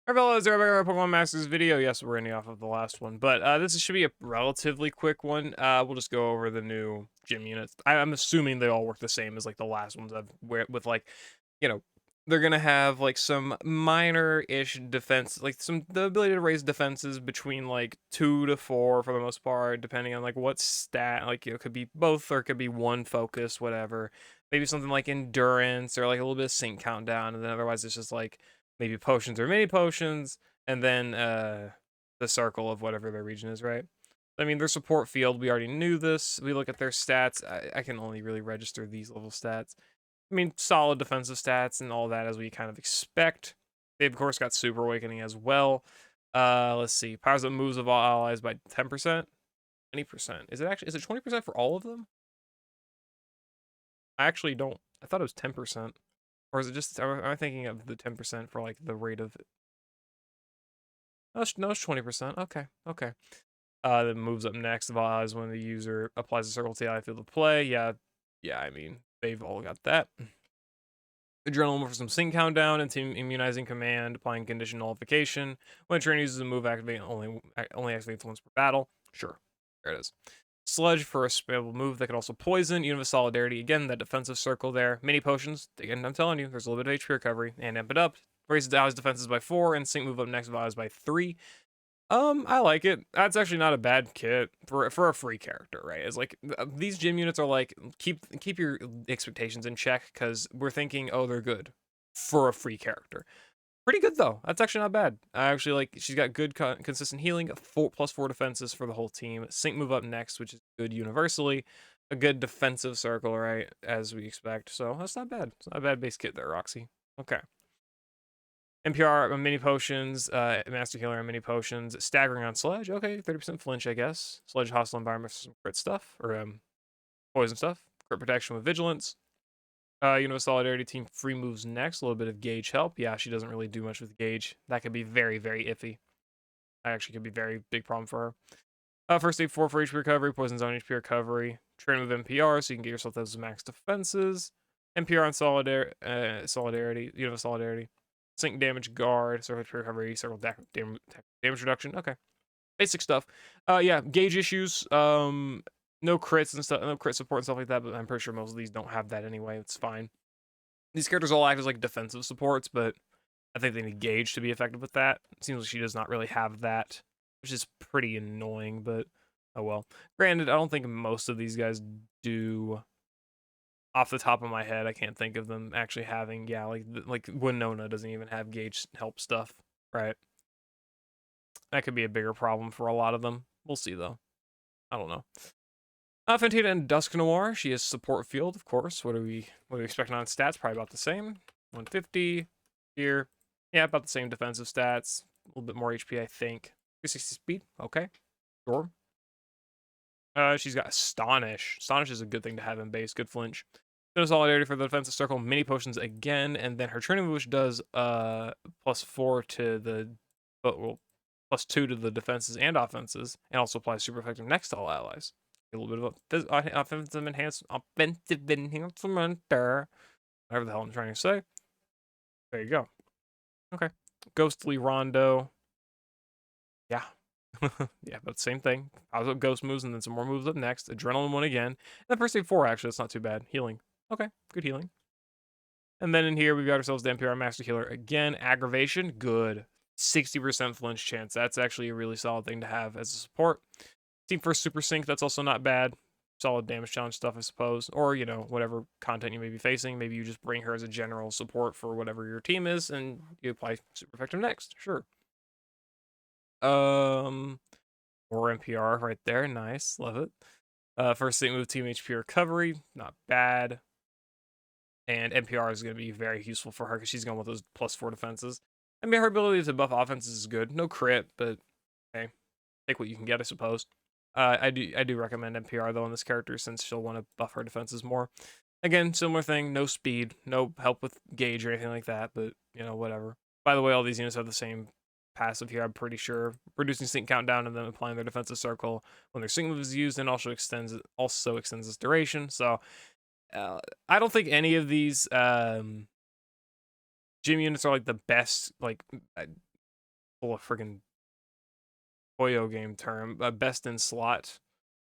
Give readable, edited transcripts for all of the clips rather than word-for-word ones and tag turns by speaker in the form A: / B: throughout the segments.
A: Alright, fellas, they're back on our Pokemon Masters video. Yes, we're ending off of the last one, but this should be a relatively quick one. We'll just go over the new gym units. I'm assuming they all work the same as like the last ones I've with like, you know, they're gonna have like some minor-ish defense, like the ability to raise defenses between like 2 to 4 for the most part, depending on like what stat. Like it could be both or it could be one focus, whatever. Maybe something like endurance or like a little bit of sync countdown, and then otherwise it's just like maybe potions or mini potions, and then the circle of whatever their region is, right? I mean, their support field, we already knew this. We look at their stats. I can only really register these level stats. I mean, solid defensive stats and all that as we kind of expect. They've, of course, got Super Awakening as well. Let's see. Powers up moves of all allies by 10%. 20%. Is it 20% for all of them? I actually don't. I thought it was 10%. Or is it just, am I thinking of the 10% for like the rate of it? No, it's 20%. Okay, okay. Then moves up next. Vaz when the user applies a circle to the ally field of play. Yeah, I mean, they've all got that. Adrenaline for some sync countdown and team immunizing command, applying condition nullification. When a trainer uses a move, activate only activates once per battle. Sure, there it is. Sludge for a spammable move that can also poison. Unit of Solidarity, again, that defensive circle there. Mini potions, again, I'm telling you, there's a little bit of HP recovery. And amp it up. Raises Dow's defenses by 4, and sync move up next Vaz by 3. I like it. That's actually not a bad kit for a free character, right? It's like these gym units are like keep your expectations in check because we're thinking, oh, they're good for a free character. Pretty good though. That's actually not bad. I actually like. She's got good consistent healing, 4+4 defenses for the whole team. Sync move up next, which is good universally. A good defensive circle, right? As we expect. So that's not bad. It's not a bad base kit there, Roxy. Okay. NPR mini potions, Master Healer and mini potions, staggering on Sledge. Okay, 30% flinch, I guess. Sledge hostile environment for some crit stuff or poison stuff. Crit protection with vigilance. Solidarity team free moves next. A little bit of gauge help. Yeah, she doesn't really do much with gauge. That could be very, very iffy. That actually could be very big problem for her. First aid 4 for HP recovery, poison zone HP recovery. Train with NPR so you can get yourself those max defenses. NPR on solidarity, solidarity. Sync damage guard, surface recovery, circle damage reduction. Okay, basic stuff. Yeah, gauge issues. No crits and stuff, no crit support and stuff like that. But I'm pretty sure most of these don't have that anyway. It's fine. These characters all act as like defensive supports, but I think they need gauge to be effective with that. It seems like she does not really have that, which is pretty annoying. But oh well. Granted, I don't think most of these guys do. Off the top of my head, I can't think of them actually having, yeah, like Winona doesn't even have gauge help stuff, right? That could be a bigger problem for a lot of them. We'll see though. I don't know. FANTINA and Dusk Noir, she has support field, of course. What are we expecting on stats? Probably about the same. 150 here. Yeah, about the same defensive stats. A little bit more HP, I think. 360 speed. Okay. Sure. She's got Astonish. Astonish is a good thing to have in base. Good flinch. Solidarity for the defensive circle, mini potions again, and then her training which does +4 to the +2 to the defenses and offenses, and also applies super effective next to all allies. A little bit of offensive enhancement there. Whatever the hell I'm trying to say. There you go. Okay. Ghostly Rondo. Yeah. Yeah, but same thing. I was up ghost moves and then some more moves up next. Adrenaline one again. And then first aid 4 actually, that's not too bad. Healing. Okay, good healing. And then in here, we've got ourselves the NPR Master Healer again. Aggravation, good. 60% flinch chance. That's actually a really solid thing to have as a support. Team First Super Sync, that's also not bad. Solid damage challenge stuff, I suppose. Or, whatever content you may be facing. Maybe you just bring her as a general support for whatever your team is, and you apply super effective next. Sure. More NPR right there. Nice. Love it. First sync move, team HP recovery. Not bad. And NPR is going to be very useful for her because she's going with those +4 defenses. I mean, her ability to buff offenses is good. No crit, but hey, take what you can get, I suppose. I do recommend NPR though on this character since she'll want to buff her defenses more. Again, similar thing. No speed, no help with gauge or anything like that. But whatever. By the way, all these units have the same passive here. I'm pretty sure reducing sync countdown and then applying their defensive circle when their sync move is used, and also extends its duration. So. I don't think any of these gym units are like the best, like full of friggin' Poyo game term, best in slot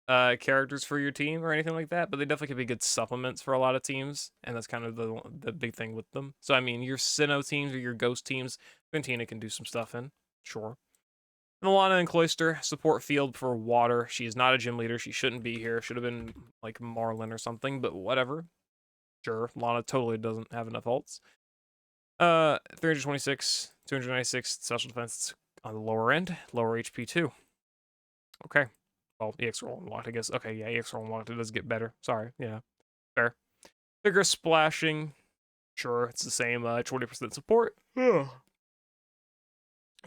A: characters for your team or anything like that, but they definitely could be good supplements for a lot of teams, and that's kind of the big thing with them. So I mean, your Sinnoh teams or your Ghost teams, FANTINA can do some stuff in, sure. And Lana and Cloyster support field for water. She is not a gym leader. She shouldn't be here. Should have been like Marlin or something, but whatever. Sure, Lana totally doesn't have enough ults. 326, 296 special defense on the lower end, lower HP too. Okay. Well, EX roll unlocked, I guess. Okay, yeah, EX roll unlocked. It does get better. Sorry, yeah. Fair. Bigger splashing. Sure, it's the same 20% support. It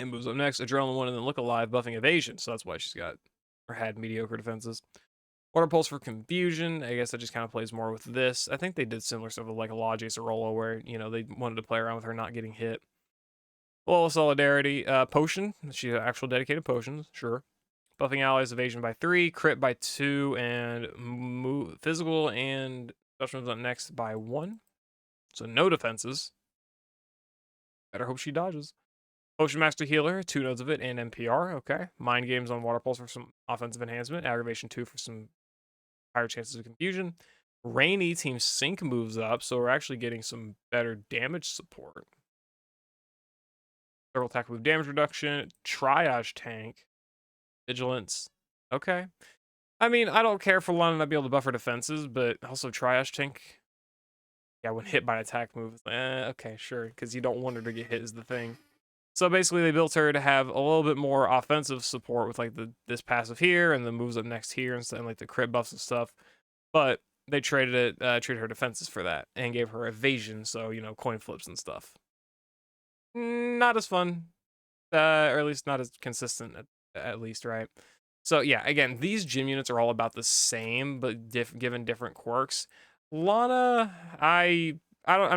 A: moves up next. Adrenaline 1 and then Look Alive, buffing evasion. So that's why she's got or had mediocre defenses. Water Pulse for confusion. I guess that just kind of plays more with this. I think they did similar stuff with like a Law Jacerola where, you know, they wanted to play around with her not getting hit. Well, Solidarity. Potion. She had actual dedicated potions. Sure. Buffing allies evasion by 3, crit by 2, and physical and special moves up next by 1. So no defenses. Better hope she dodges. Potion Master Healer, 2 nodes of it, and NPR. Okay. Mind Games on Water Pulse for some offensive enhancement. Aggravation 2 for some higher chances of confusion. Rainy Team Sync moves up, so we're actually getting some better damage support. Several attack move damage reduction. Triage Tank. Vigilance. Okay. I mean, I don't care for Lana not be able to buffer defenses, but also Triage Tank. Yeah, when hit by an attack move. Okay, sure, because you don't want her to get hit is the thing. So basically, they built her to have a little bit more offensive support with like this passive here and the moves up next here and like the crit buffs and stuff. But they traded her defenses for that and gave her evasion, so you know, coin flips and stuff. Not as fun, or at least not as consistent at least, right? So yeah, again, these gym units are all about the same, but given different quirks. Lana, I'm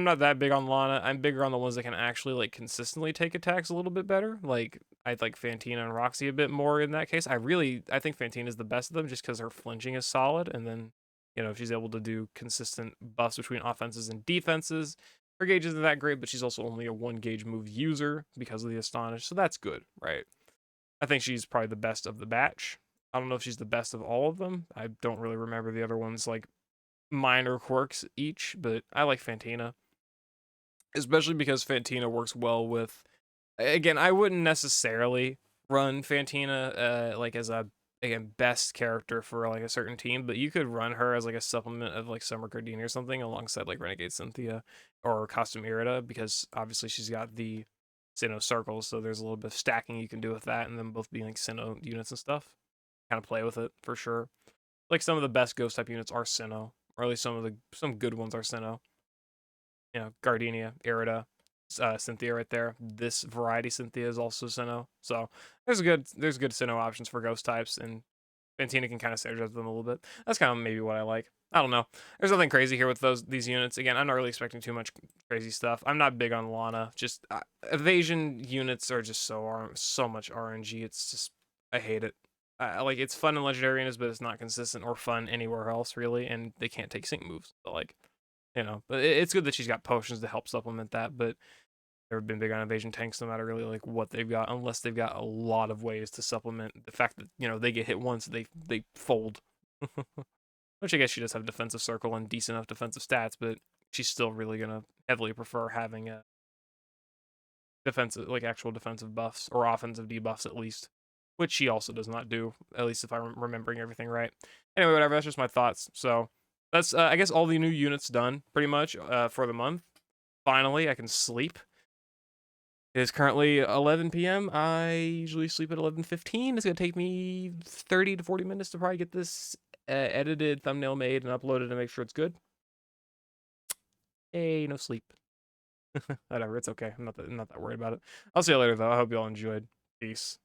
A: not that big on Lana. I'm bigger on the ones that can actually like consistently take attacks a little bit better. Like I like Fantina and Roxy a bit more in that case. I think Fantina is the best of them just because her flinching is solid, and then you know she's able to do consistent buffs between offenses and defenses. Her gauge isn't that great, but she's also only a 1 gauge move user because of the Astonish, so that's good, right? I think she's probably the best of the batch. I don't know if she's the best of all of them. I don't really remember the other ones like minor quirks each, but I like Fantina. Especially because Fantina works well with again, I wouldn't necessarily run Fantina like as a again best character for like a certain team, but you could run her as like a supplement of like Summer Gardenia or something alongside like Renegade Cynthia or Costume Eriott, because obviously she's got the Sinnoh circles, so there's a little bit of stacking you can do with that, and then both being like Sinnoh units and stuff. Kind of play with it for sure. Like some of the best ghost type units are Sinnoh, or at least some good ones are Sinnoh. You know, Gardenia, Eriott, Cynthia right there. This variety Cynthia is also Sinnoh. So there's good Sinnoh options for ghost types, and Fantina can kind of synergize them a little bit. That's kind of maybe what I like. I don't know. There's nothing crazy here with these units. Again, I'm not really expecting too much crazy stuff. I'm not big on Lana. Just evasion units are just so much RNG. It's just I hate it. Like it's fun in Legendary units, but it's not consistent or fun anywhere else really, and they can't take sync moves. So like, you know, but it's good that she's got potions to help supplement that. But never been big on evasion tanks, no matter really like what they've got, unless they've got a lot of ways to supplement the fact that you know they get hit once, they fold. Which I guess she does have defensive circle and decent enough defensive stats, but she's still really gonna heavily prefer having a defensive, like actual defensive buffs or offensive debuffs at least, which she also does not do, at least if I'm remembering everything right. Anyway, whatever. That's just my thoughts. So that's I guess all the new units done pretty much for the month. Finally, I can sleep. It is currently 11 p.m. I usually sleep at 11:15. It's gonna take me 30 to 40 minutes to probably get this edited, thumbnail made, and uploaded, and make sure it's good. Hey, no sleep. Whatever, it's okay. I'm not that worried about it. I'll see you later though. I hope you all enjoyed. Peace.